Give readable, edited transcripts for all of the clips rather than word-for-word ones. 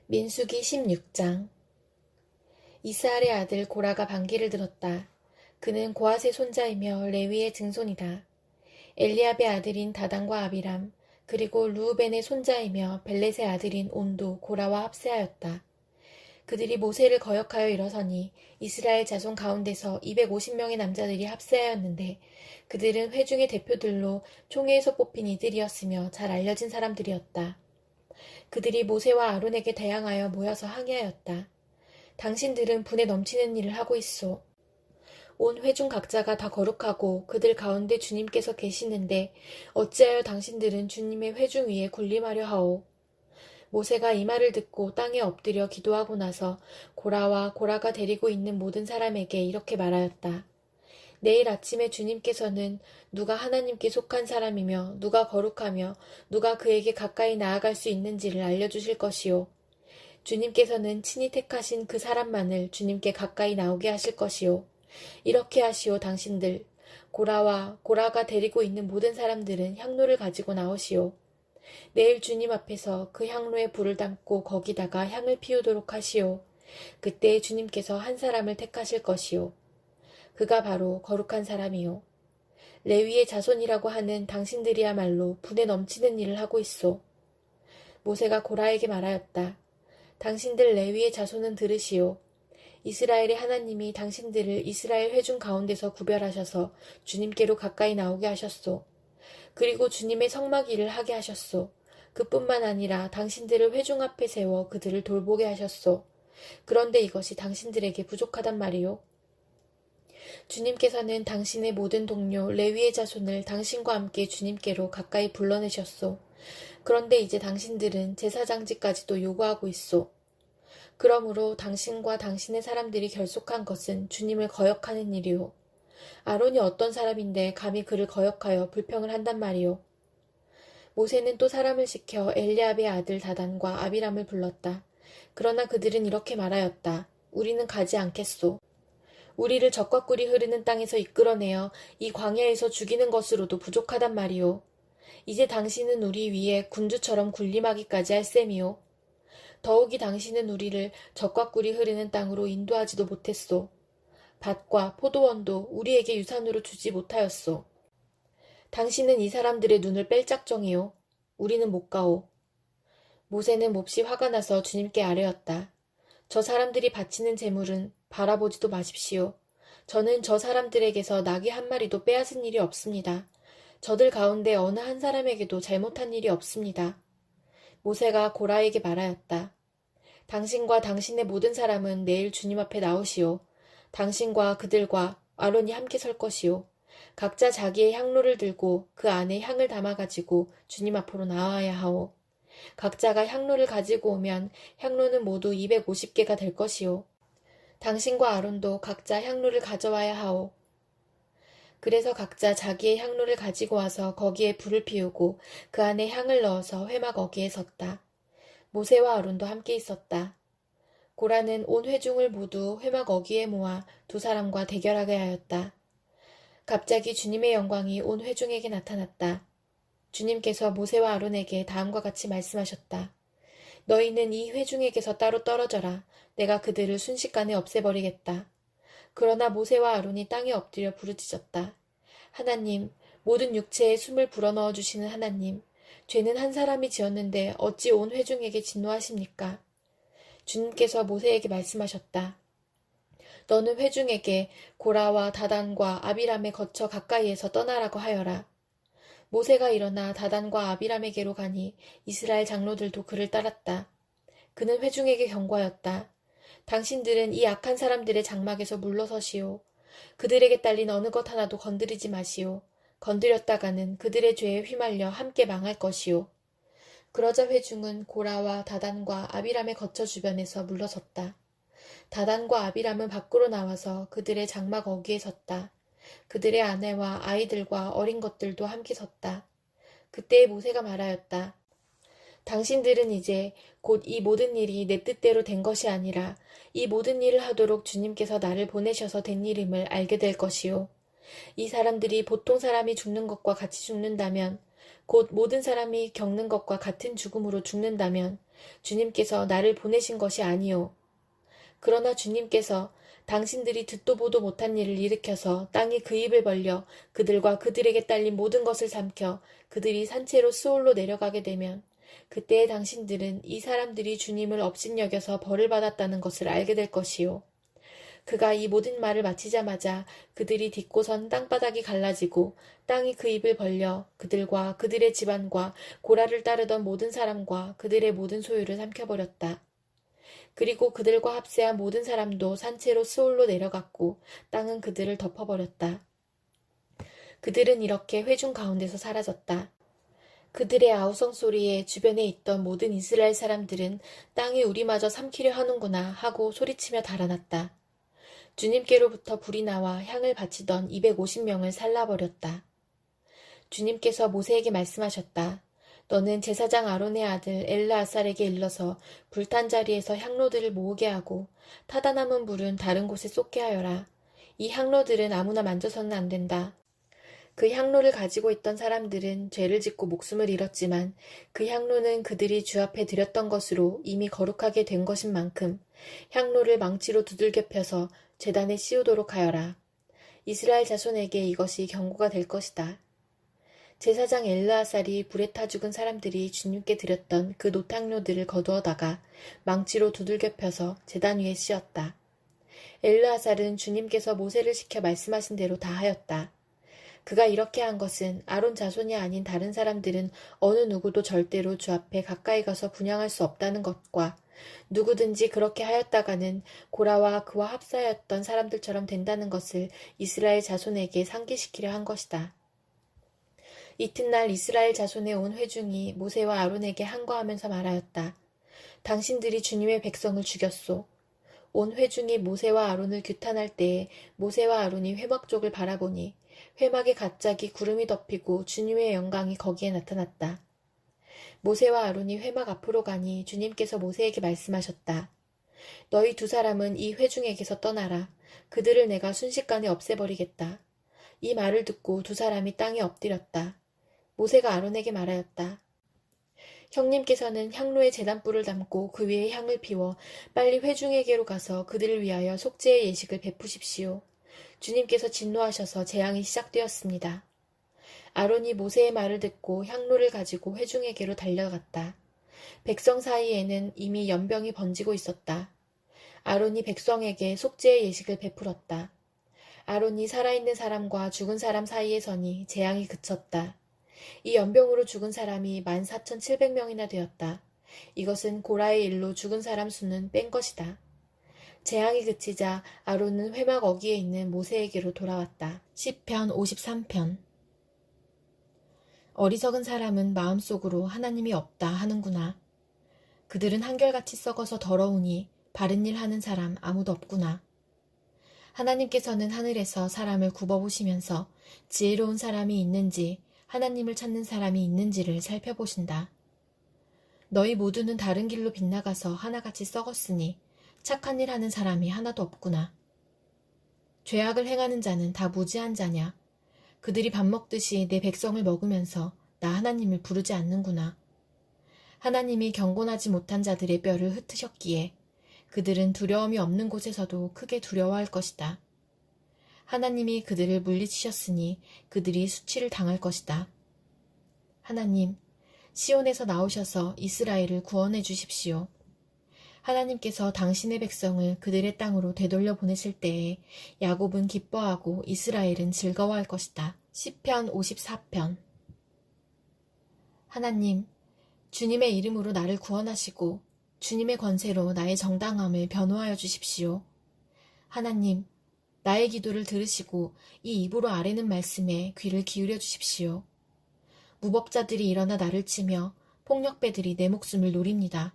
민수기 16장. 이스라엘의 아들 고라가 반기를 들었다. 그는 고핫의 손자이며 레위의 증손이다. 엘리압의 아들인 다단과 아비람, 그리고 루우벤의 손자이며 벨렛의 아들인 온도, 고라와 합세하였다. 그들이 모세를 거역하여 일어서니 이스라엘 자손 가운데서 250명의 남자들이 합세하였는데 그들은 회중의 대표들로 총회에서 뽑힌 이들이었으며 잘 알려진 사람들이었다. 그들이 모세와 아론에게 대항하여 모여서 항의하였다. 당신들은 분에 넘치는 일을 하고 있소. 온 회중 각자가 다 거룩하고 그들 가운데 주님께서 계시는데 어찌하여 당신들은 주님의 회중 위에 군림하려 하오. 모세가 이 말을 듣고 땅에 엎드려 기도하고 나서 고라와 고라가 데리고 있는 모든 사람에게 이렇게 말하였다. 내일 아침에 주님께서는 누가 하나님께 속한 사람이며 누가 거룩하며 누가 그에게 가까이 나아갈 수 있는지를 알려주실 것이요. 주님께서는 친히 택하신 그 사람만을 주님께 가까이 나오게 하실 것이요. 이렇게 하시오. 당신들 고라와 고라가 데리고 있는 모든 사람들은 향로를 가지고 나오시오. 내일 주님 앞에서 그 향로에 불을 담고 거기다가 향을 피우도록 하시오. 그때 주님께서 한 사람을 택하실 것이요. 그가 바로 거룩한 사람이요. 레위의 자손이라고 하는 당신들이야말로 분에 넘치는 일을 하고 있소. 모세가 고라에게 말하였다. 당신들 레위의 자손은 들으시오. 이스라엘의 하나님이 당신들을 이스라엘 회중 가운데서 구별하셔서 주님께로 가까이 나오게 하셨소. 그리고 주님의 성막 일을 하게 하셨소. 그뿐만 아니라 당신들을 회중 앞에 세워 그들을 돌보게 하셨소. 그런데 이것이 당신들에게 부족하단 말이오. 주님께서는 당신의 모든 동료 레위의 자손을 당신과 함께 주님께로 가까이 불러내셨소. 그런데 이제 당신들은 제사장직까지도 요구하고 있소. 그러므로 당신과 당신의 사람들이 결속한 것은 주님을 거역하는 일이오. 아론이 어떤 사람인데 감히 그를 거역하여 불평을 한단 말이오. 모세는 또 사람을 시켜 엘리압의 아들 다단과 아비람을 불렀다. 그러나 그들은 이렇게 말하였다. 우리는 가지 않겠소. 우리를 적과 꿀이 흐르는 땅에서 이끌어내어 이 광야에서 죽이는 것으로도 부족하단 말이오. 이제 당신은 우리 위에 군주처럼 군림하기까지 할 셈이오. 더욱이 당신은 우리를 적과 꿀이 흐르는 땅으로 인도하지도 못했소. 밭과 포도원도 우리에게 유산으로 주지 못하였소. 당신은 이 사람들의 눈을 뺄 작정이오. 우리는 못 가오. 모세는 몹시 화가 나서 주님께 아뢰었다. 저 사람들이 바치는 제물은 바라보지도 마십시오. 저는 저 사람들에게서 나귀 한 마리도 빼앗은 일이 없습니다. 저들 가운데 어느 한 사람에게도 잘못한 일이 없습니다. 모세가 고라에게 말하였다. 당신과 당신의 모든 사람은 내일 주님 앞에 나오시오. 당신과 그들과 아론이 함께 설 것이오. 각자 자기의 향로를 들고 그 안에 향을 담아가지고 주님 앞으로 나와야 하오. 각자가 향로를 가지고 오면 향로는 모두 250개가 될 것이오. 당신과 아론도 각자 향로를 가져와야 하오. 그래서 각자 자기의 향로를 가지고 와서 거기에 불을 피우고 그 안에 향을 넣어서 회막 어귀에 섰다. 모세와 아론도 함께 있었다. 고라는 온 회중을 모두 회막 어귀에 모아 두 사람과 대결하게 하였다. 갑자기 주님의 영광이 온 회중에게 나타났다. 주님께서 모세와 아론에게 다음과 같이 말씀하셨다. 너희는 이 회중에게서 따로 떨어져라. 내가 그들을 순식간에 없애버리겠다. 그러나 모세와 아론이 땅에 엎드려 부르짖었다. 하나님, 모든 육체에 숨을 불어넣어 주시는 하나님, 죄는 한 사람이 지었는데 어찌 온 회중에게 진노하십니까? 주님께서 모세에게 말씀하셨다. 너는 회중에게 고라와 다단과 아비람에 거쳐 가까이에서 떠나라고 하여라. 모세가 일어나 다단과 아비람에게로 가니 이스라엘 장로들도 그를 따랐다. 그는 회중에게 경고하였다. 당신들은 이 악한 사람들의 장막에서 물러서시오. 그들에게 딸린 어느 것 하나도 건드리지 마시오. 건드렸다가는 그들의 죄에 휘말려 함께 망할 것이오. 그러자 회중은 고라와 다단과 아비람의 거처 주변에서 물러섰다. 다단과 아비람은 밖으로 나와서 그들의 장막 어귀에 섰다. 그들의 아내와 아이들과 어린 것들도 함께 섰다. 그때 모세가 말하였다. 당신들은 이제 곧 이 모든 일이 내 뜻대로 된 것이 아니라 이 모든 일을 하도록 주님께서 나를 보내셔서 된 일임을 알게 될 것이요. 이 사람들이 보통 사람이 죽는 것과 같이 죽는다면, 곧 모든 사람이 겪는 것과 같은 죽음으로 죽는다면 주님께서 나를 보내신 것이 아니요. 그러나 주님께서 당신들이 듣도 보도 못한 일을 일으켜서 땅이 그 입을 벌려 그들과 그들에게 딸린 모든 것을 삼켜 그들이 산채로 스올로 내려가게 되면 그때에 당신들은 이 사람들이 주님을 업신여겨서 벌을 받았다는 것을 알게 될 것이요. 그가 이 모든 말을 마치자마자 그들이 딛고선 땅바닥이 갈라지고 땅이 그 입을 벌려 그들과 그들의 집안과 고라를 따르던 모든 사람과 그들의 모든 소유를 삼켜버렸다. 그리고 그들과 합세한 모든 사람도 산채로 스올로 내려갔고 땅은 그들을 덮어버렸다. 그들은 이렇게 회중 가운데서 사라졌다. 그들의 아우성 소리에 주변에 있던 모든 이스라엘 사람들은 땅이 우리마저 삼키려 하는구나 하고 소리치며 달아났다. 주님께로부터 불이 나와 향을 바치던 250명을 살라버렸다. 주님께서 모세에게 말씀하셨다. 너는 제사장 아론의 아들 엘르아살에게 일러서 불탄 자리에서 향로들을 모으게 하고 타다 남은 불은 다른 곳에 쏟게 하여라. 이 향로들은 아무나 만져서는 안 된다. 그 향로를 가지고 있던 사람들은 죄를 짓고 목숨을 잃었지만 그 향로는 그들이 주 앞에 드렸던 것으로 이미 거룩하게 된 것인 만큼 향로를 망치로 두들겨 펴서 제단에 씌우도록 하여라. 이스라엘 자손에게 이것이 경고가 될 것이다. 제사장 엘르아살이 불에 타 죽은 사람들이 주님께 드렸던 그 노탕료들을 거두어다가 망치로 두들겨 펴서 제단 위에 씌웠다. 엘르아살은 주님께서 모세를 시켜 말씀하신 대로 다 하였다. 그가 이렇게 한 것은 아론 자손이 아닌 다른 사람들은 어느 누구도 절대로 주 앞에 가까이 가서 분향할 수 없다는 것과 누구든지 그렇게 하였다가는 고라와 그와 합사하였던 사람들처럼 된다는 것을 이스라엘 자손에게 상기시키려 한 것이다. 이튿날 이스라엘 자손에 온 회중이 모세와 아론에게 항거하면서 말하였다. 당신들이 주님의 백성을 죽였소. 온 회중이 모세와 아론을 규탄할 때에 모세와 아론이 회막 쪽을 바라보니 회막에 갑자기 구름이 덮이고 주님의 영광이 거기에 나타났다. 모세와 아론이 회막 앞으로 가니 주님께서 모세에게 말씀하셨다. 너희 두 사람은 이 회중에게서 떠나라. 그들을 내가 순식간에 없애버리겠다. 이 말을 듣고 두 사람이 땅에 엎드렸다. 모세가 아론에게 말하였다. 형님께서는 향로에 제단불을 담고 그 위에 향을 피워 빨리 회중에게로 가서 그들을 위하여 속죄의 예식을 베푸십시오. 주님께서 진노하셔서 재앙이 시작되었습니다. 아론이 모세의 말을 듣고 향로를 가지고 회중에게로 달려갔다. 백성 사이에는 이미 연병이 번지고 있었다. 아론이 백성에게 속죄의 예식을 베풀었다. 아론이 살아있는 사람과 죽은 사람 사이에 서니 재앙이 그쳤다. 이 연병으로 죽은 사람이 14,700명이나 되었다. 이것은 고라의 일로 죽은 사람 수는 뺀 것이다. 재앙이 그치자 아론은 회막 어귀에 있는 모세에게로 돌아왔다. 시편 53편. 어리석은 사람은 마음속으로 하나님이 없다 하는구나. 그들은 한결같이 썩어서 더러우니 바른 일 하는 사람 아무도 없구나. 하나님께서는 하늘에서 사람을 굽어보시면서 지혜로운 사람이 있는지 하나님을 찾는 사람이 있는지를 살펴보신다. 너희 모두는 다른 길로 빗나가서 하나같이 썩었으니 착한 일 하는 사람이 하나도 없구나. 죄악을 행하는 자는 다 무지한 자냐. 그들이 밥 먹듯이 내 백성을 먹으면서 나 하나님을 부르지 않는구나. 하나님이 경건하지 못한 자들의 뼈를 흩으셨기에 그들은 두려움이 없는 곳에서도 크게 두려워할 것이다. 하나님이 그들을 물리치셨으니 그들이 수치를 당할 것이다. 하나님, 시온에서 나오셔서 이스라엘을 구원해 주십시오. 하나님께서 당신의 백성을 그들의 땅으로 되돌려 보내실 때에 야곱은 기뻐하고 이스라엘은 즐거워할 것이다. 시편 54편. 하나님, 주님의 이름으로 나를 구원하시고 주님의 권세로 나의 정당함을 변호하여 주십시오. 하나님, 나의 기도를 들으시고 이 입으로 아뢰는 말씀에 귀를 기울여 주십시오. 무법자들이 일어나 나를 치며 폭력배들이 내 목숨을 노립니다.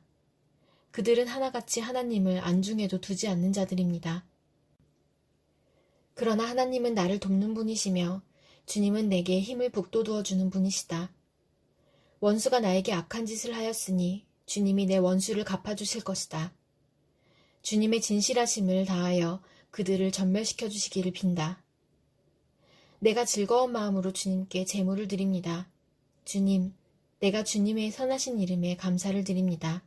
그들은 하나같이 하나님을 안중에도 두지 않는 자들입니다. 그러나 하나님은 나를 돕는 분이시며 주님은 내게 힘을 북돋우어 주는 분이시다. 원수가 나에게 악한 짓을 하였으니 주님이 내 원수를 갚아주실 것이다. 주님의 진실하심을 다하여 그들을 전멸시켜 주시기를 빈다. 내가 즐거운 마음으로 주님께 제물을 드립니다. 주님, 내가 주님의 선하신 이름에 감사를 드립니다.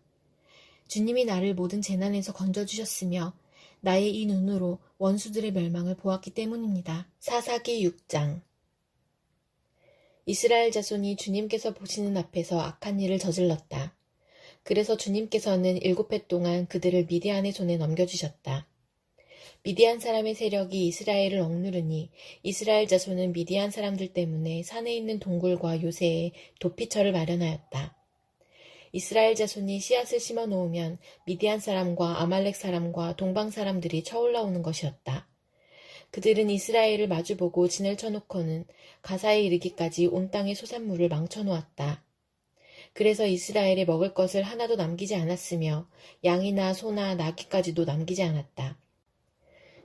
주님이 나를 모든 재난에서 건져주셨으며 나의 이 눈으로 원수들의 멸망을 보았기 때문입니다. 사사기 6장. 이스라엘 자손이 주님께서 보시는 앞에서 악한 일을 저질렀다. 그래서 주님께서는 7해 동안 그들을 미디안의 손에 넘겨주셨다. 미디안 사람의 세력이 이스라엘을 억누르니 이스라엘 자손은 미디안 사람들 때문에 산에 있는 동굴과 요새에 도피처를 마련하였다. 이스라엘 자손이 씨앗을 심어 놓으면 미디안 사람과 아말렉 사람과 동방 사람들이 쳐올라오는 것이었다. 그들은 이스라엘을 마주보고 진을 쳐놓고는 가사에 이르기까지 온 땅의 소산물을 망쳐놓았다. 그래서 이스라엘에 먹을 것을 하나도 남기지 않았으며 양이나 소나 나귀까지도 남기지 않았다.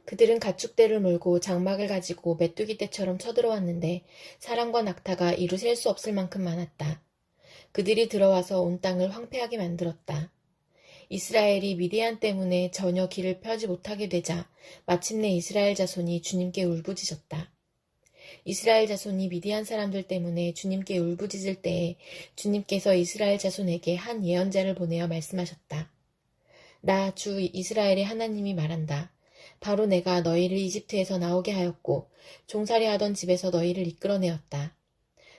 그들은 가축대를 몰고 장막을 가지고 메뚜기 떼처럼 쳐들어왔는데 사람과 낙타가 이루 셀 수 없을 만큼 많았다. 그들이 들어와서 온 땅을 황폐하게 만들었다. 이스라엘이 미디안 때문에 전혀 길을 펴지 못하게 되자 마침내 이스라엘 자손이 주님께 울부짖었다. 이스라엘 자손이 미디안 사람들 때문에 주님께 울부짖을 때에 주님께서 이스라엘 자손에게 한 예언자를 보내어 말씀하셨다. 나 주 이스라엘의 하나님이 말한다. 바로 내가 너희를 이집트에서 나오게 하였고 종살이 하던 집에서 너희를 이끌어내었다.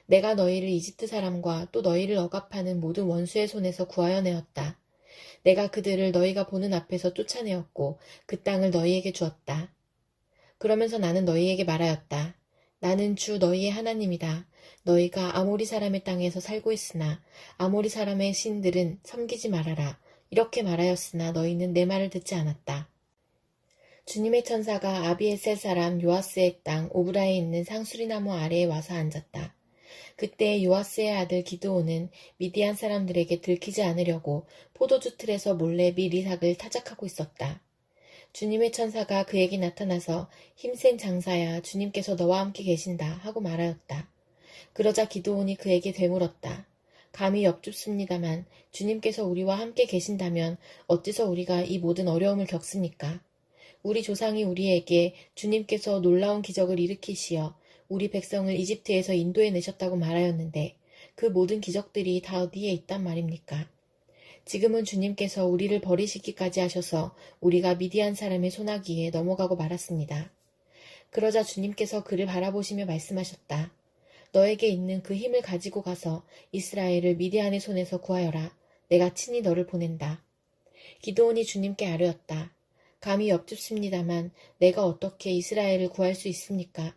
내가 너희를 이집트 사람과 또 너희를 억압하는 모든 원수의 손에서 구하여 내었다. 내가 그들을 너희가 보는 앞에서 쫓아내었고 그 땅을 너희에게 주었다. 그러면서 나는 너희에게 말하였다. 나는 주 너희의 하나님이다. 너희가 아모리 사람의 땅에서 살고 있으나 아모리 사람의 신들은 섬기지 말아라. 이렇게 말하였으나 너희는 내 말을 듣지 않았다. 주님의 천사가 아비에셀 사람 요아스의 땅 오브라에 있는 상수리나무 아래에 와서 앉았다. 그때 요아스의 아들 기드온은 미디안 사람들에게 들키지 않으려고 포도주 틀에서 몰래 미리삭을 타작하고 있었다. 주님의 천사가 그에게 나타나서 힘센 장사야 주님께서 너와 함께 계신다 하고 말하였다. 그러자 기드온이 그에게 되물었다. 감히 엽줍습니다만 주님께서 우리와 함께 계신다면 어째서 우리가 이 모든 어려움을 겪습니까? 우리 조상이 우리에게 주님께서 놀라운 기적을 일으키시어 우리 백성을 이집트에서 인도해 내셨다고 말하였는데 그 모든 기적들이 다 어디에 있단 말입니까? 지금은 주님께서 우리를 버리시기까지 하셔서 우리가 미디안 사람의 손아귀에 넘어가고 말았습니다. 그러자 주님께서 그를 바라보시며 말씀하셨다. 너에게 있는 그 힘을 가지고 가서 이스라엘을 미디안의 손에서 구하여라. 내가 친히 너를 보낸다. 기드온이 주님께 아뢰었다. 감히 엽줍습니다만 내가 어떻게 이스라엘을 구할 수 있습니까?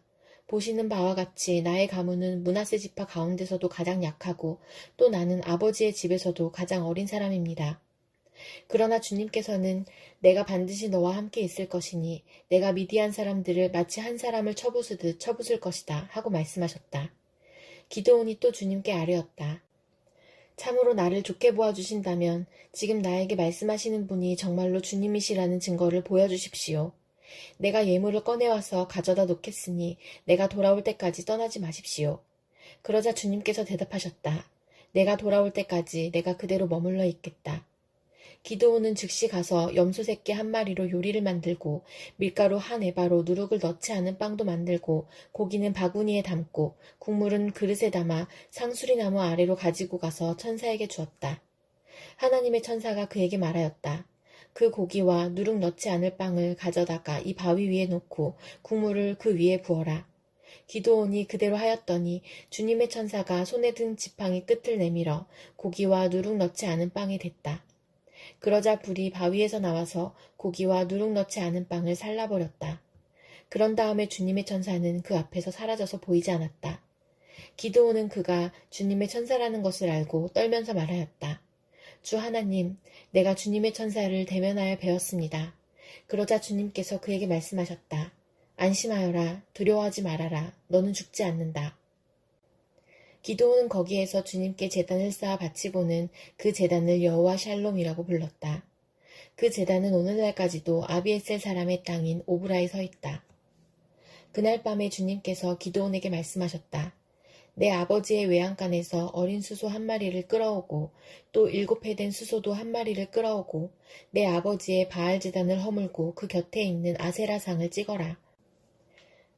보시는 바와 같이 나의 가문은 므낫세 지파 가운데서도 가장 약하고 또 나는 아버지의 집에서도 가장 어린 사람입니다. 그러나 주님께서는 내가 반드시 너와 함께 있을 것이니 내가 미디안 사람들을 마치 한 사람을 쳐부수듯 쳐부술 것이다 하고 말씀하셨다. 기드온이 또 주님께 아뢰었다. 참으로 나를 좋게 보아주신다면 지금 나에게 말씀하시는 분이 정말로 주님이시라는 증거를 보여주십시오. 내가 예물을 꺼내와서 가져다 놓겠으니 내가 돌아올 때까지 떠나지 마십시오. 그러자 주님께서 대답하셨다. 내가 돌아올 때까지 내가 그대로 머물러 있겠다. 기드온은 즉시 가서 염소 새끼 한 마리로 요리를 만들고 밀가루 한 에바로 누룩을 넣지 않은 빵도 만들고 고기는 바구니에 담고 국물은 그릇에 담아 상수리나무 아래로 가지고 가서 천사에게 주었다. 하나님의 천사가 그에게 말하였다. 그 고기와 누룩 넣지 않을 빵을 가져다가 이 바위 위에 놓고 국물을 그 위에 부어라. 기드온이 그대로 하였더니 주님의 천사가 손에 든 지팡이 끝을 내밀어 고기와 누룩 넣지 않은 빵에 댔다. 그러자 불이 바위에서 나와서 고기와 누룩 넣지 않은 빵을 살라버렸다. 그런 다음에 주님의 천사는 그 앞에서 사라져서 보이지 않았다. 기드온은 그가 주님의 천사라는 것을 알고 떨면서 말하였다. 주 하나님, 내가 주님의 천사를 대면하여 배웠습니다. 그러자 주님께서 그에게 말씀하셨다. 안심하여라. 두려워하지 말아라. 너는 죽지 않는다. 기드온은 거기에서 주님께 제단을 쌓아 바치고는 그 제단을 여호와 샬롬이라고 불렀다. 그 제단은 오늘날까지도 아비에셀 사람의 땅인 오브라에 서 있다. 그날 밤에 주님께서 기드온에게 말씀하셨다. 내 아버지의 외양간에서 어린 수소 한 마리를 끌어오고 또 7해 된 수소도 한 마리를 끌어오고 내 아버지의 바알 제단을 허물고 그 곁에 있는 아세라상을 찍어라.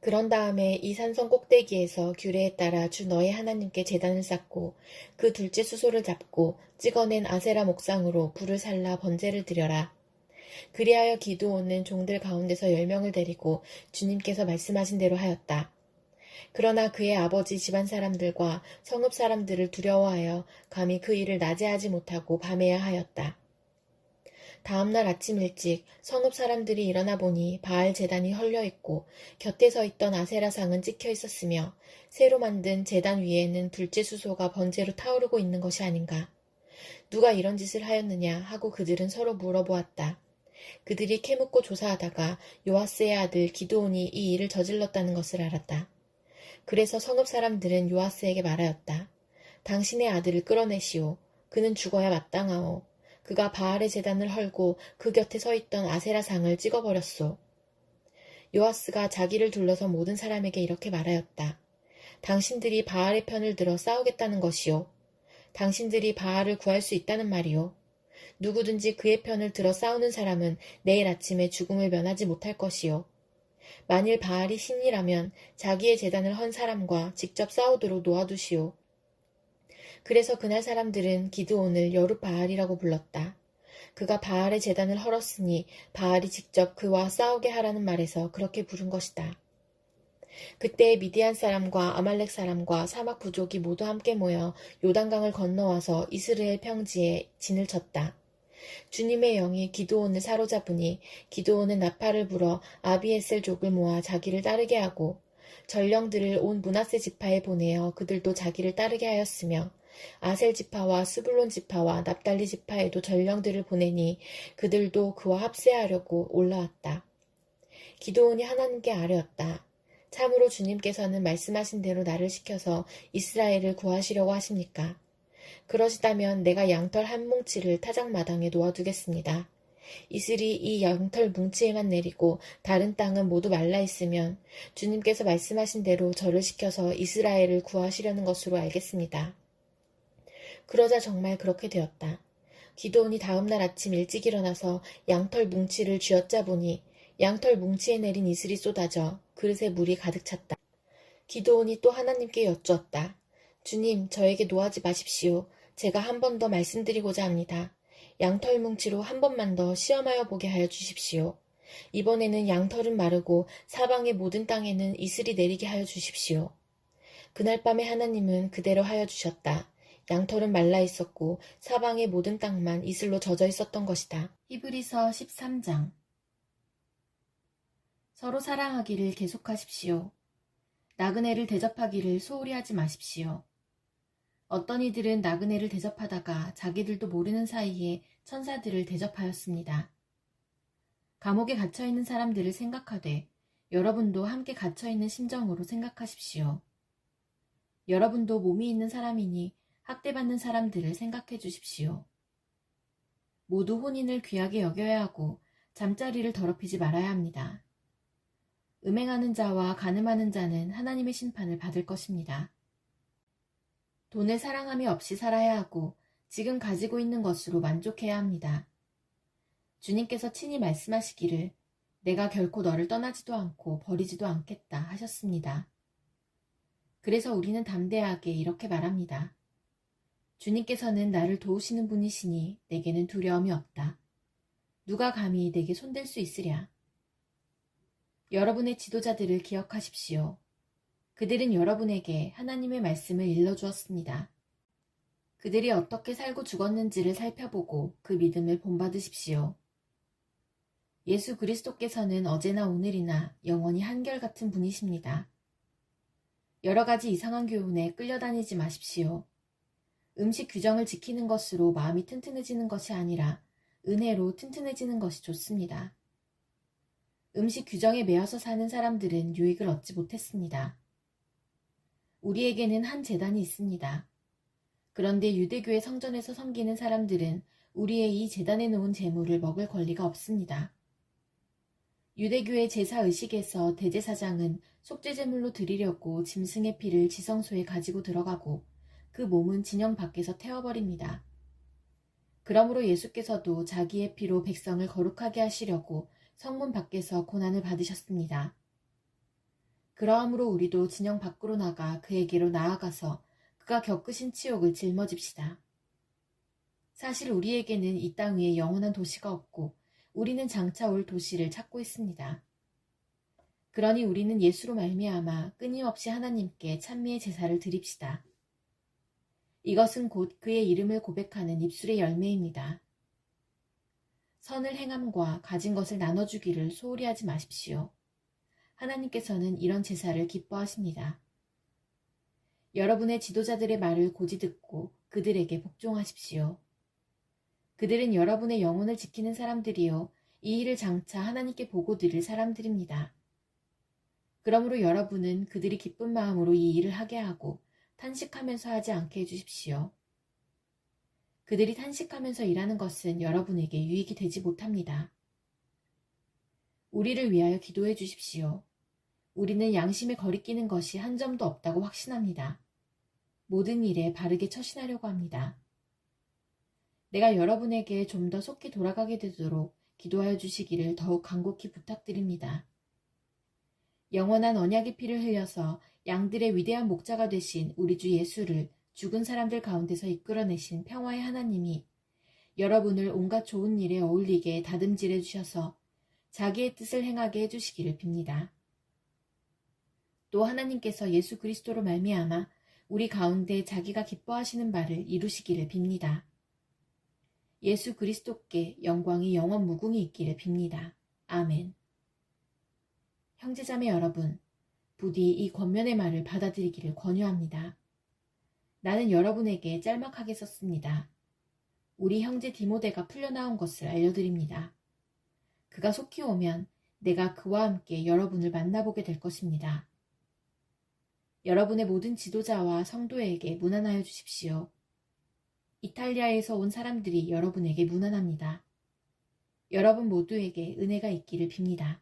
그런 다음에 이 산성 꼭대기에서 규례에 따라 주 너의 하나님께 제단을 쌓고 그 둘째 수소를 잡고 찍어낸 아세라 목상으로 불을 살라 번제를 드려라. 그리하여 기드온은 종들 가운데서 10명을 데리고 주님께서 말씀하신 대로 하였다. 그러나 그의 아버지 집안 사람들과 성읍 사람들을 두려워하여 감히 그 일을 낮에 하지 못하고 밤에야 하였다. 다음날 아침 일찍 성읍 사람들이 일어나 보니 바알 제단이 헐려 있고 곁에 서 있던 아세라상은 찍혀 있었으며 새로 만든 제단 위에는 둘째 수소가 번제로 타오르고 있는 것이 아닌가. 누가 이런 짓을 하였느냐 하고 그들은 서로 물어보았다. 그들이 캐묻고 조사하다가 요아스의 아들 기드온이 이 일을 저질렀다는 것을 알았다. 그래서 성읍 사람들은 요아스에게 말하였다. 당신의 아들을 끌어내시오. 그는 죽어야 마땅하오. 그가 바알의 제단을 헐고 그 곁에 서 있던 아세라상을 찍어버렸소. 요아스가 자기를 둘러서 모든 사람에게 이렇게 말하였다. 당신들이 바알의 편을 들어 싸우겠다는 것이오. 당신들이 바알을 구할 수 있다는 말이오. 누구든지 그의 편을 들어 싸우는 사람은 내일 아침에 죽음을 면하지 못할 것이오. 만일 바알이 신이라면 자기의 제단을 헌 사람과 직접 싸우도록 놓아두시오. 그래서 그날 사람들은 기드온을 여룻바알이라고 불렀다. 그가 바알의 제단을 헐었으니 바알이 직접 그와 싸우게 하라는 말에서 그렇게 부른 것이다. 그때 미디안 사람과 아말렉 사람과 사막 부족이 모두 함께 모여 요단강을 건너와서 이스라엘 평지에 진을 쳤다. 주님의 영이 기드온을 사로잡으니 기드온은 나팔을 불어 아비에셀족을 모아 자기를 따르게 하고 전령들을 온 므낫세 지파에 보내어 그들도 자기를 따르게 하였으며 아셀 지파와 스불론 지파와 납달리 지파에도 전령들을 보내니 그들도 그와 합세하려고 올라왔다. 기드온이 하나님께 아뢰었다. 참으로 주님께서는 말씀하신 대로 나를 시켜서 이스라엘을 구하시려고 하십니까? 그러시다면 내가 양털 한 뭉치를 타작마당에 놓아두겠습니다. 이슬이 이 양털 뭉치에만 내리고 다른 땅은 모두 말라 있으면 주님께서 말씀하신 대로 저를 시켜서 이스라엘을 구하시려는 것으로 알겠습니다. 그러자 정말 그렇게 되었다. 기드온이 다음날 아침 일찍 일어나서 양털 뭉치를 쥐어짜보니 양털 뭉치에 내린 이슬이 쏟아져 그릇에 물이 가득 찼다. 기드온이 또 하나님께 여쭈었다. 주님, 저에게 노하지 마십시오. 제가 한 번 더 말씀드리고자 합니다. 양털 뭉치로 한 번만 더 시험하여 보게 하여 주십시오. 이번에는 양털은 마르고 사방의 모든 땅에는 이슬이 내리게 하여 주십시오. 그날 밤에 하나님은 그대로 하여 주셨다. 양털은 말라 있었고 사방의 모든 땅만 이슬로 젖어 있었던 것이다. 히브리서 13장. 서로 사랑하기를 계속하십시오. 나그네를 대접하기를 소홀히 하지 마십시오. 어떤 이들은 나그네를 대접하다가 자기들도 모르는 사이에 천사들을 대접하였습니다. 감옥에 갇혀있는 사람들을 생각하되 여러분도 함께 갇혀있는 심정으로 생각하십시오. 여러분도 몸이 있는 사람이니 학대받는 사람들을 생각해 주십시오. 모두 혼인을 귀하게 여겨야 하고 잠자리를 더럽히지 말아야 합니다. 음행하는 자와 간음하는 자는 하나님의 심판을 받을 것입니다. 돈을 사랑함이 없이 살아야 하고 지금 가지고 있는 것으로 만족해야 합니다. 주님께서 친히 말씀하시기를 내가 결코 너를 떠나지도 않고 버리지도 않겠다 하셨습니다. 그래서 우리는 담대하게 이렇게 말합니다. 주님께서는 나를 도우시는 분이시니 내게는 두려움이 없다. 누가 감히 내게 손댈 수 있으랴. 여러분의 지도자들을 기억하십시오. 그들은 여러분에게 하나님의 말씀을 일러주었습니다. 그들이 어떻게 살고 죽었는지를 살펴보고 그 믿음을 본받으십시오. 예수 그리스도께서는 어제나 오늘이나 영원히 한결같은 분이십니다. 여러 가지 이상한 교훈에 끌려다니지 마십시오. 음식 규정을 지키는 것으로 마음이 튼튼해지는 것이 아니라 은혜로 튼튼해지는 것이 좋습니다. 음식 규정에 매여서 사는 사람들은 유익을 얻지 못했습니다. 우리에게는 한 제단이 있습니다. 그런데 유대교의 성전에서 섬기는 사람들은 우리의 이 제단에 놓은 제물을 먹을 권리가 없습니다. 유대교의 제사의식에서 대제사장은 속죄제물로 드리려고 짐승의 피를 지성소에 가지고 들어가고 그 몸은 진영 밖에서 태워버립니다. 그러므로 예수께서도 자기의 피로 백성을 거룩하게 하시려고 성문 밖에서 고난을 받으셨습니다. 그러함으로 우리도 진영 밖으로 나가 그에게로 나아가서 그가 겪으신 치욕을 짊어집시다. 사실 우리에게는 이 땅 위에 영원한 도시가 없고 우리는 장차 올 도시를 찾고 있습니다. 그러니 우리는 예수로 말미암아 끊임없이 하나님께 찬미의 제사를 드립시다. 이것은 곧 그의 이름을 고백하는 입술의 열매입니다. 선을 행함과 가진 것을 나눠주기를 소홀히 하지 마십시오. 하나님께서는 이런 제사를 기뻐하십니다. 여러분의 지도자들의 말을 고지 듣고 그들에게 복종하십시오. 그들은 여러분의 영혼을 지키는 사람들이요, 이 일을 장차 하나님께 보고 드릴 사람들입니다. 그러므로 여러분은 그들이 기쁜 마음으로 이 일을 하게 하고 탄식하면서 하지 않게 해주십시오. 그들이 탄식하면서 일하는 것은 여러분에게 유익이 되지 못합니다. 우리를 위하여 기도해 주십시오. 우리는 양심에 거리끼는 것이 한 점도 없다고 확신합니다. 모든 일에 바르게 처신하려고 합니다. 내가 여러분에게 좀 더 속히 돌아가게 되도록 기도하여 주시기를 더욱 간곡히 부탁드립니다. 영원한 언약의 피를 흘려서 양들의 위대한 목자가 되신 우리 주 예수를 죽은 사람들 가운데서 이끌어내신 평화의 하나님이 여러분을 온갖 좋은 일에 어울리게 다듬질해 주셔서 자기의 뜻을 행하게 해주시기를 빕니다. 또 하나님께서 예수 그리스도로 말미암아 우리 가운데 자기가 기뻐하시는 바를 이루시기를 빕니다. 예수 그리스도께 영광이 영원 무궁히 있기를 빕니다. 아멘. 형제자매 여러분, 부디 이 권면의 말을 받아들이기를 권유합니다. 나는 여러분에게 짤막하게 썼습니다. 우리 형제 디모데가 풀려나온 것을 알려드립니다. 그가 속히 오면 내가 그와 함께 여러분을 만나보게 될 것입니다. 여러분의 모든 지도자와 성도에게 문안하여 주십시오. 이탈리아에서 온 사람들이 여러분에게 문안합니다. 여러분 모두에게 은혜가 있기를 빕니다.